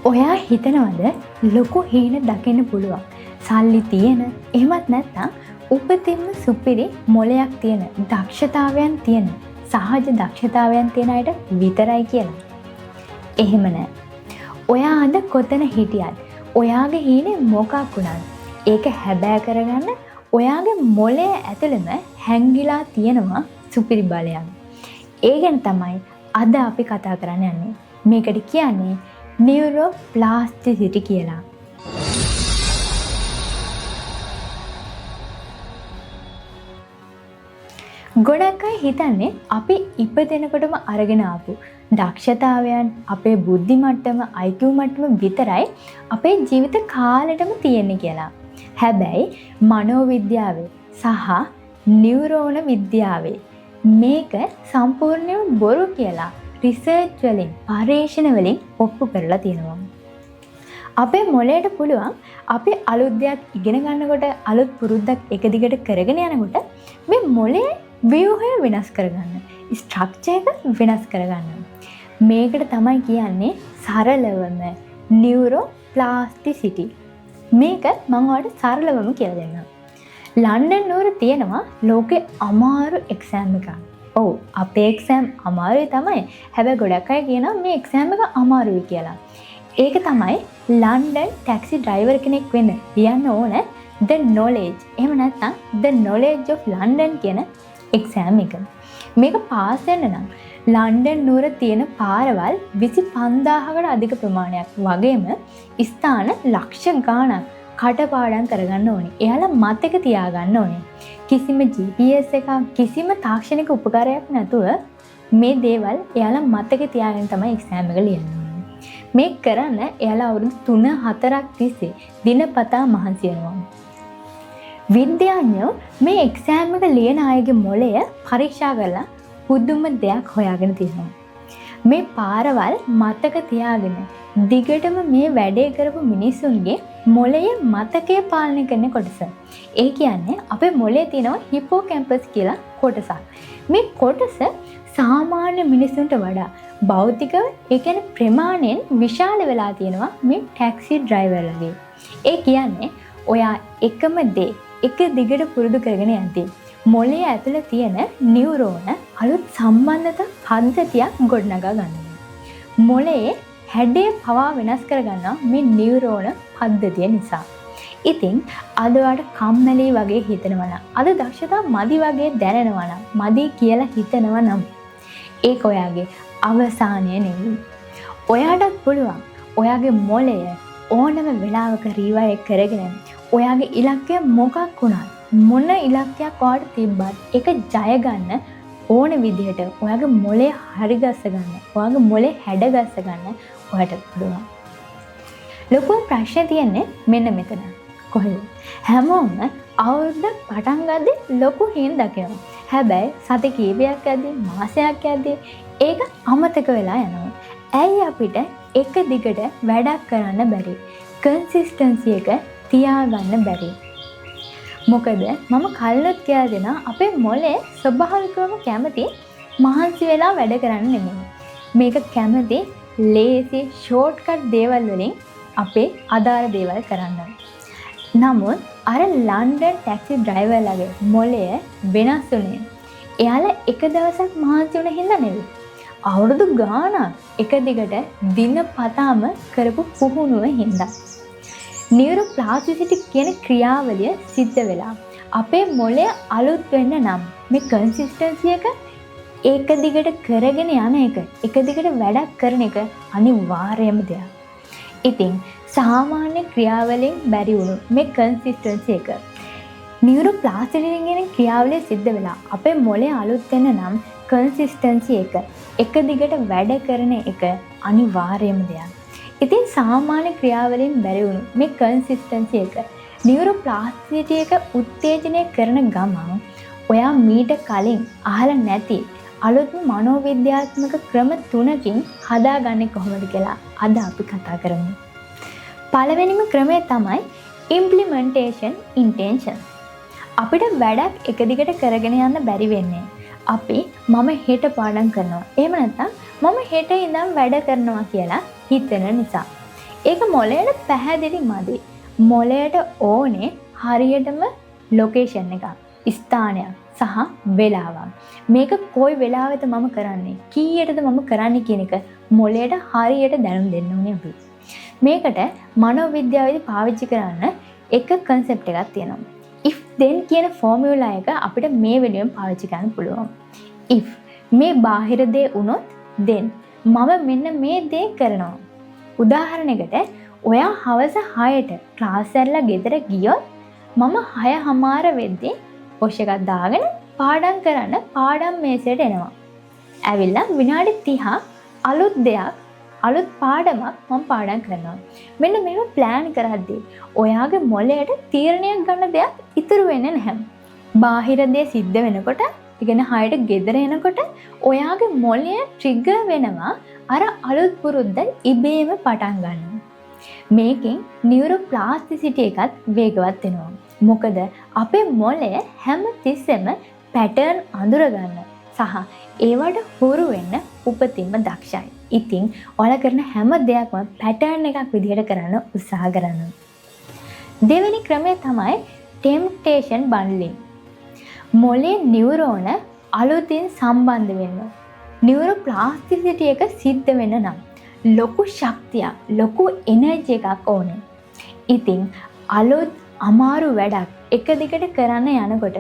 ඔයා හිතනවද ලොකු හීන දකින්න පුළුවන් සල්ලි තියෙන එහෙමත් නැත්නම් උපතින්ම සුපිරි මොලයක් තියෙන දක්ෂතාවයන් තියෙන සහජ දක්ෂතාවයන් තියෙන අයට විතරයි කියලා. එහෙම නෑ. ඔයා අද කොතන හිටියත් ඔයාගේ හීනේ මොකක් වුණත් ඒක හැබෑ කරගන්න ඔයාගේ මොලේ ඇතුළෙම හැංගිලා තියෙනවා සුපිරි බලයක්. ඒ ගැන තමයි අද අපි කතා කරන්න යන්නේ. මේකට කියන්නේ නියුරෝප්ලාස්ටිසිටි කියලා. ගොඩක් අය හිතන්නේ අපි ඉපදෙනකොටම අරගෙන ආපු දක්ෂතාවයන් අපේ බුද්ධි මට්ටම IQ මට්ටම විතරයි අපේ ජීවිත කාලෙටම තියෙන්නේ කියලා. හැබැයි මනෝවිද්‍යාවේ සහ නියුරෝන විද්‍යාවේ මේක සම්පූර්ණයෙන්ම බොරු කියලා රිසර්ච් වලින් පරීක්ෂණ වලින් ඔප්පු කරලා තියෙනවා. අපේ මොළයට පුළුවන් අපි අලුත් දෙයක් ඉගෙන ගන්නකොට අලුත් පුරුද්දක් එක දිගට කරගෙන යනකොට මේ මොළයේ ව්‍යුහය වෙනස් කරගන්න, ස්ට්‍රක්චර් එක වෙනස් කරගන්න. මේකට තමයි කියන්නේ සරලවම නියුරෝප්ලාස්ටිසිටි. මේක මම ඔයාලට සරලවම කියලා දෙන්නම්. ලන්ඩන් නුවර තියෙනවා ලෝකේ අමාරු එක්සෑම් එකක්. ඔව් අපේ එක්සෑම් අමාරුයි තමයි. හැබැයි ගොඩක් අය කියනවා මේ එක්සෑම් එක අමාරුයි කියලා. ඒක තමයි ලන්ඩන් ටැක්සි ඩ්‍රයිවර් කෙනෙක් වෙන්න ලියන්න ඕන The Knowledge. එහෙම නැත්නම් The Knowledge of London කියන එක්සෑම් එක. මේක පාස් වෙන්න නම් ලන්ඩන් නුවර තියෙන පාරවල් 25000කට අධික ප්‍රමාණයක් වගේම ස්ථාන ලක්ෂ ගාණක් කටපාඩම් කරගන්න ඕනේ. එයාලා මතක තියාගන්න ඕනේ. කිසිම GPS එකක් කිසිම තාක්ෂණික උපකරණයක් නැතුව මේ දේවල් එයාලා මතක තියාගෙන තමයි එක්සෑම් එක ලියන්න ඕනේ. මේක කරන්න එයාලා අවුරුදු 3-4ක් තිස්සේ දිනපතා මහන්සි වෙනවා. විද්‍යාඥයෝ මේ එක්සෑම් එක ලියන අයගේ මොළය පරීක්ෂා කරලා පුදුම දෙයක් හොයාගෙන තියෙනවා. මේ පාරවල් මතක තියාගෙන දිගටම මේ වැඩේ කරපු මිනිස්සුන්ගේ මොළයේ මතකය පාලනය කරන කොටස. ඒ කියන්නේ අපේ මොළයේ තියෙනවා හිපෝකැම්පස් කියලා කොටසක්. මේ කොටස සාමාන්‍ය මිනිස්සුන්ට වඩා භෞතිකව ඒ කියන්නේ ප්‍රමාණයෙන් විශාල වෙලා තියෙනවා මේ ටැක්සි ඩ්‍රයිවර්ලගේ. ඒ කියන්නේ ඔයා එකම දේ එක දිගට පුරුදු කරගෙන යද්දී මොළයේ ඇතුළේ තියෙන නියුරෝන අලුත් සම්බන්ධතා පද්ධතියක් ගොඩනගා ගන්නවා. මොළයේ හැඩය පවා වෙනස් කරගන්නවා මේ නියුරෝන පද්ධතිය නිසා. ඉතින් අද ඔයාලට කම්මැලි වගේ හිතෙනවා නම්, අද දක්ෂතා මදි වගේ දැනෙනවා නම්, මදි කියලා හිතෙනවා නම් ඒක ඔයාගේ අවසානය නෙවෙයි. ඔයාටත් පුළුවන් ඔයාගේ මොළය ඕනම වෙලාවක රීවයර් කරගෙන ඔයාගේ ඉලක්කය මොකක් වුණත් මොන ඉලක්කයක් ඔයාට තිබ්බත් ඒක ජය ගන්න ඕන විදිහට ඔයාගේ මොළය හරි ගස්ස ගන්න, ඔයාගේ මොළය හැඩ ගස්ස ගන්න ඔයාට පුළුවන්. ලොකු ප්‍රශ්නේ තියෙන්නේ මෙන්න මෙතන. කොහෙද? හැමෝම අවුරුද්දක් පටන් ගද්දී ලොකු හීන දකිනවා. හැබැයි සති කීපයක් යද්දී, මාසයක් යද්දී ඒක අමතක වෙලා යනවා. ඇයි අපිට එක දිගට වැඩක් කරන්න බැරි? කන්සිස්ටන්සි එක තියාගන්න බැරි? මොකද මම කලිනුත් කියලා දෙනවා අපේ මොළේ ස්වභාවිකවම කැමති මහන්සි වෙලා වැඩ කරන්න නෙමෙයි. මේක කැමති ලේසි ෂෝට්කට් දේවල් වලින් අපේ අදාළ දේවල් කරන්න. නමුත් අර ලන්ඩන් ටැක්සි ඩ්‍රයිවර්ලගේ මොළය වෙනස් වුණේ එයාලා එක දවසක් මහන්සි වුණ හින්දා නෙවෙයි. අවුරුදු ගාණක් එක දිගට දිනපතාම කරපු පුහුණුව හින්දා. නියුරෝප්ලාස්ටිසිටි කියන ක්‍රියාවලිය සිද්ධ වෙලා අපේ මොළය අලුත් වෙන්න නම් මේ කන්සිස්ටන්සි එක එක දිගට කරගෙන යන එක, එක දිගට වැඩක් කරන එක අනිවාර්යම දෙයක්. ඉතින් සාමාන්‍ය ක්‍රියාවලියෙන් බැරි වුණු මේ කන්සිස්ටන්සි එක නියුරෝප්ලාස්ටිසිටි කියන ක්‍රියාවලිය සිද්ධ වෙලා අපේ මොළය අලුත් වෙන්න නම් කන්සිස්ටන්සි එක දිගට වැඩ කරන එක අනිවාර්යම දෙයක්. ඉතින් සාමාන්‍ය ක්‍රියාවලින් බැරි වුණු මේ කන්සිස්ටන්සි එක නියුරෝප්ලාස්ටිසිටි එක උත්තේජනය කරන ගමන් ඔයා මීට කලින් අහලා නැති අලුත්ම මනෝවිද්‍යාත්මක ක්‍රම 3කින් හදාගන්නේ කොහොමද කියලා අද අපි කතා කරමු. පළවෙනිම ක්‍රමය තමයි implementation intention. අපිට වැඩක් එක දිගට කරගෙන යන්න බැරි වෙන්නේ අපි මම හෙට පාඩම් කරනවා. එහෙම නැත්නම් මම හෙට ඉඳන් වැඩ කරනවා කියලා හිතෙන නිසා. ඒක මොළයට පැහැදිලි මදි. මොළයට ඕනේ හරියටම ලොකේෂන් එකක්, ස්ථානයක් සහ වෙලාවක්. මේක කොයි වෙලාවෙද මම කරන්නේ, කීයටද මම කරන්නේ කියන එක මොළයට හරියට දැනුම් දෙන්න ඕනේ අපි. මේකට මනෝවිද්‍යාවේදී පාවිච්චි කරන්න එක concept එකක් තියෙනවා. if then කියන ෆෝමියුලා එක අපිට මේ වෙනුවෙන් පාවිච්චි කරන්න පුළුවන්. if මේ බාහිර දේ වුණොත් then මම මෙන්න මේ දේ කරනවා. උදාහරණයකට ඔයා හවස 6ට ක්ලාස් ඇරලා ගෙදර ගියොත් මම 6:00 වෙද්දී පොෂ් එකක් දාගෙන පාඩම් කරන්න පාඩම් මේසයට එනවා. ඇවිල්ලා විනාඩි 30ක් අලුත් දෙයක්, අලුත් පාඩමක් මම පාඩම් කරනවා. මෙන්න මේව ප්ලෑන් කරද්දී ඔයාගේ මොළයට තීරණයක් ගන්න දෙයක් ඉතුරු වෙන්නේ නැහැ. බාහිර දේ සිද්ධ වෙනකොට, ඉගෙන 6ට ගෙදර එනකොට ඔයාගේ මොළය ට්‍රිගර් වෙනවා අර අලුත් පුරුද්ද ඉබේම පටන් ගන්නවා. මේකෙන් නියුරෝප්ලාස්ටිසිටි එකත් වේගවත් වෙනවා. මොකද අපේ මොළය හැම තිස්සෙම පැටර්න් අඳුර ගන්න සහ ඒවට හුරු වෙන්න උපතින්ම දක්ෂයි. ඉතින් ඔයාලා කරන හැම දෙයක්ම පැටර්න් එකක් විදිහට කරන්න උත්සාහ කරන්න. දෙවෙනි ක්‍රමය තමයි ටෙම්ප්ටේෂන් බන්ඩලින්. මොළේ නියුරෝන අලුතින් සම්බන්ධ වෙන්න. නියුරෝප්ලාස්ටිසිටි එක සිද්ධ වෙන්න නම් ලොකු ශක්තියක්, ලොකු එනර්ජි එකක් ඕනේ. ඉතින් අලුත් අමාරු වැඩක් එක දිගට කරන්න යනකොට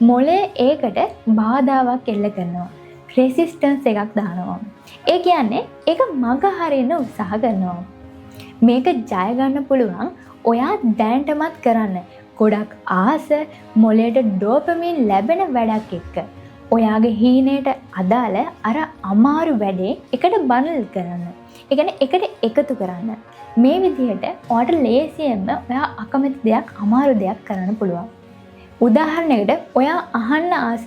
මොළය ඒකට බාධාවක් එල්ල කරනවා. රෙසිස්ටන්ස් එකක් දානවා. ඒ කියන්නේ ඒක මග හරින්න උත්සාහ කරනවා. මේක ජය ගන්න පුළුවන් ඔයා දැනටමත් කරන්න ගොඩක් ආස මොළයට ඩෝපමින් ලැබෙන වැඩක් එක්ක. ඔයාගේ හීනයට අදාළ අර අමාරු වැඩේ එකට බන්ඩල් කරන්න. ඒ කියන්නේ එකට එකතු කරන්න. මේ විදිහට ඔයාට ලේසියෙන්ම ඔයා අකමැති දෙයක්, අමාරු දෙයක් කරන්න පුළුවන්. උදාහරණයකට ඔයා අහන්න ආස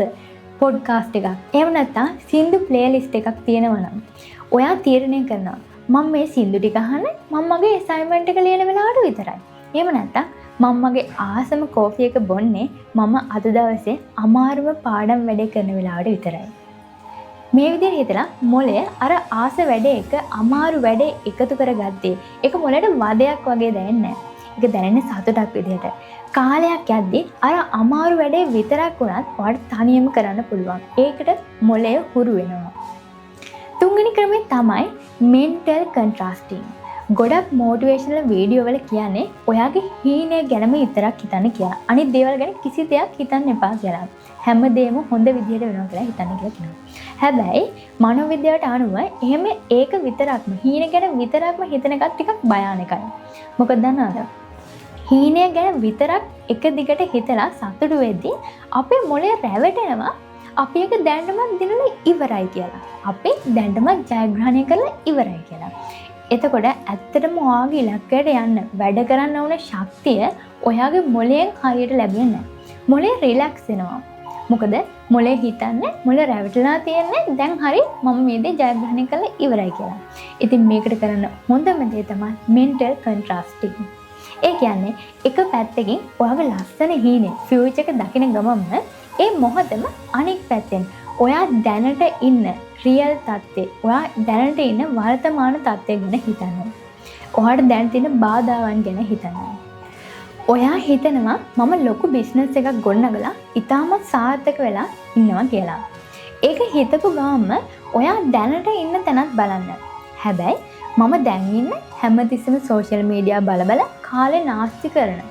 පොඩ්කාස්ට් එකක්, එහෙම නැත්නම් සින්දු ප්ලේලිස්ට් එකක් තියෙනවා නම් ඔයා තීරණය කරනවා මම මේ සින්දු ටික අහන්නේ මම මගේ අසයින්මන්ට් එක ලියන වෙලාවට විතරයි. එහෙම නැත්නම් මම මගේ ආසම කෝෆි එක බොන්නේ මම අද දවසේ අමාරුම පාඩම් වැඩේ කරන වෙලාවට විතරයි. මේ විදිහට හිතලා මොළය අර ආස වැඩේ එක අමාරු වැඩේ එකතු කරගත්තේ ඒක මොළයට වදයක් වගේ දැනෙන්නේ නැහැ. ඒක දැනෙන්නේ සතුටක් විදිහට. කාලයක් යද්දී අර අමාරු වැඩේ විතරක් වුණත් ඔයාලට තනියම කරන්න පුළුවන්. ඒකට මොළය හුරු වෙනවා. තුන්වෙනි ක්‍රමය තමයි mental contrasting. ගොඩක් මොටිවේෂනල් වීඩියෝ වල කියන්නේ ඔයාගේ හීනය ගැනම විතරක් හිතන්න කියලා. අනිත් දේවල් ගැන කිසි දෙයක් හිතන්න එපා කියලා. හැමදේම හොඳ විදිහට වෙනවා කියලා හිතන්න කියලා කියනවා. හැබැයි මනෝවිද්‍යාවට අනුව එහෙම ඒක විතරක්ම හීන ගැන විතරක්ම හිතන එකත් ටිකක් භයානකයි. මොකද දන්නවද? හීනය ගැන විතරක් එක දිගට හිතලා සතුටු වෙද්දී අපේ මොළය රැවටෙනවා අපි ඒක දැනටමත් දිනලා ඉවරයි කියලා. අපි දැනටමත් ජයග්‍රහණය කරලා ඉවරයි කියලා. එතකොට ඇත්තටම ඔයාගේ ඉලක්කයට යන්න වැඩ කරන්න ඕන ශක්තිය ඔයාගේ මොළයෙන් හරියට ලැබෙන්නේ නැහැ. මොළය රිලැක්ස් වෙනවා. මොකද මොළය හිතන්නේ මොළ රැවටලා තියෙන්නේ දැන් හරි මම මේ දේ ජයග්‍රහණය කරලා ඉවරයි කියලා. ඉතින් මේකට කරන්න හොඳම දේ තමයි mental contrasting. ඒ කියන්නේ එක පැත්තකින් ඔයාගේ ලස්සන හීනේ ෆියුචර් එක දකින ගමන්ම ඒ මොහොතම අනෙක් පැත්තෙන් ඔයා දැනට ඉන්න රියල් තත්ත්වේ, ඔයා දැනට ඉන්න වර්තමාන තත්ත්වය ගැන හිතන්න. ඔයාට දැන් තියෙන බාධාවන් ගැන හිතන්න. ඔයා හිතනවා මම ලොකු බිස්නස් එකක් ගොඩනගලා ඉතාමත් සාර්ථක වෙලා ඉන්නවා කියලා. ඒක හිතපු ගාම ඔයා දැනට ඉන්න තැනත් බලන්න. හැබැයි මම දැන් ඉන්නේ හැමතිස්සෙම සෝෂල් මීඩියා බල කාලේ නාස්ති කරන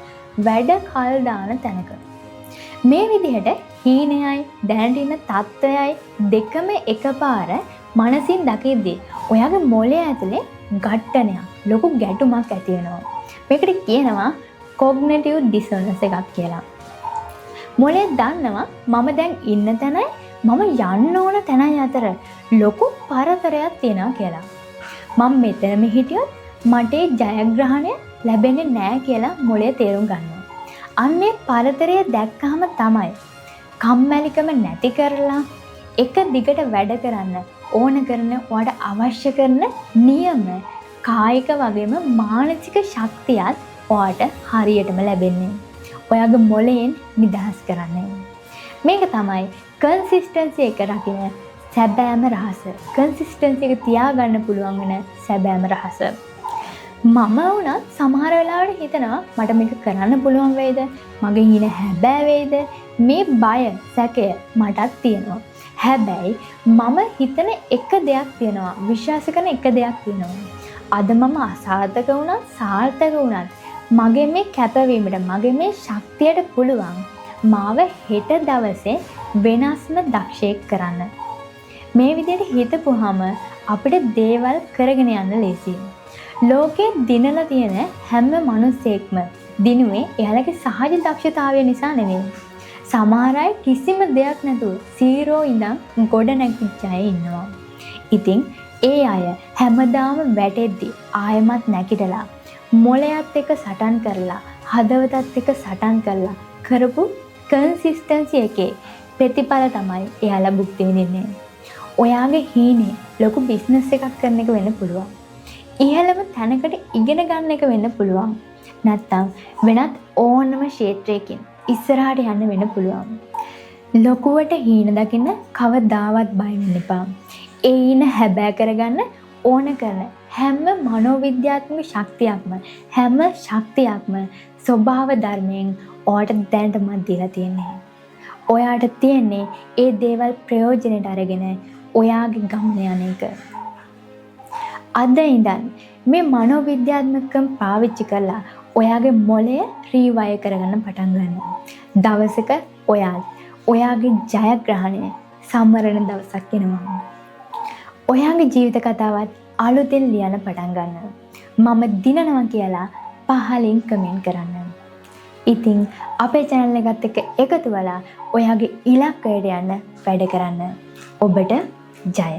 වැඩ කල් දාන තැනක. මේ විදිහට හීනයයි දැනට ඉන්න තත්ත්වයයි දෙකම එකපාර මනසින් දකිද්දී ඔයාගේ මොළය ඇතුලේ ඝට්ටනයක්, ලොකු ගැටුමක් ඇති වෙනවා. මේකට කියනවා cognitive dissonance එකක් කියලා. මොළය දන්නවා මම දැන් ඉන්න තැනයි මම යන්න ඕන තැනයි අතර ලොකු පරතරයක් තියෙනවා කියලා. මම මෙතනම හිටියොත් මට ජයග්‍රහණය ලැබෙන්නේ නැහැ කියලා මොළය තේරුම් ගන්නවා. අන්නේ පරතරය දැක්කහම තමයි කම්මැලිකම නැති කරලා එක දිගට වැඩ කරන්න ඕන කරන ඔයාට අවශ්‍ය කරන නියම කායික වගේම මානසික ශක්තියත් ඔයාට හරියටම ලැබෙන්නේ. ඔයාගේ මොළයෙන් නිදහස් කරන්නේ. මේක තමයි කන්සිස්ටන්සි එක රකින්න සැබෑම රහස. කන්සිස්ටන්සි එක තියාගන්න පුළුවන් වෙන සැබෑම රහස. මම වුණත් සමහර වෙලාවට හිතනවා මට මේක කරන්න පුළුවන් වෙයිද? මගේ හින හැබෑ වෙයිද? මේ බය, සැකය මටත් තියෙනවා. හැබැයි මම හිතන එක දෙයක් තියෙනවා. විශ්වාස කරන එක දෙයක් තියෙනවා. අද මම අසාර්ථක වුණත් සාර්ථක වුණත් මගේ මේ කැපවීමට, මගේ මේ ශක්තියට පුළුවන් මාව හෙට දවසේ වෙනස්ම දක්ෂයෙක් කරන්න. මේ විදිහට හිතපුවාම අපිට දේවල් කරගෙන යන්න ලේසියි. ලෝකයේ දිනලා තියෙන හැම මිනිසෙක්ම දිනුවේ එයාලගේ සහජ දක්ෂතාවය නිසා නෙවෙයි. සමහර අය කිසිම දෙයක් නැතුව 0 ඉඳන් ගොඩ නැගිච්ච අය ඉන්නවා. ඉතින් ඒ අය හැමදාම වැටෙද්දි ආයමත් නැගිටලා මොළයත් එක්ක සටන් කරලා හදවතත් එක්ක සටන් කරලා කරපු කන්සිස්ටන්සි එකේ ප්‍රතිඵල තමයි එයාලා භුක්ති විඳින්නේ. ඔයාගේ හීනේ ලොකු බිස්නස් එකක් කරන එක වෙන්න පුළුවන්. ඉහළම තැනකට ඉගෙන ගන්න එක වෙන්න පුළුවන්. නැත්තම් වෙනත් ඕනම ක්ෂේත්‍රයකින් ඉස්සරහට යන්න වෙන්න පුළුවන්. ලොකුවට හීන දකින්න කවදාවත් බය වෙන්න එපා. ඒ හීන හැබෑ කරගන්න ඕන කරන හැම මනෝවිද්‍යාත්මක ශක්තියක්ම, හැම ශක්තියක්ම ස්වභාව ධර්මයෙන් ඔයාට දැනටමත් දීලා තියෙන්නේ. ඔයාට තියෙන්නේ ඒ දේවල් ප්‍රයෝජනෙට අරගෙන ඔයාගේ ගමන යන එක. අද ඉඳන් මේ මනෝවිද්‍යාත්මකම් පාවිච්චි කරලා ඔයාගේ මොළය රීවයර් කරගන්න පටන් ගන්න. දවසක ඔයාගේ ජයග්‍රහණය සමරන දවසක් එනවා. ඔයාගේ ජීවිත කතාවත් අලුතෙන් ලියන්න පටන් ගන්න. මම දිනනවා කියලා පහලින් කමෙන්ට් කරන්න. ඉතින් අපේ channel එකත් එක්ක එකතු වෙලා ඔයාගේ ඉලක්කයට යන්න වැඩ කරන්න. ඔබට ජය.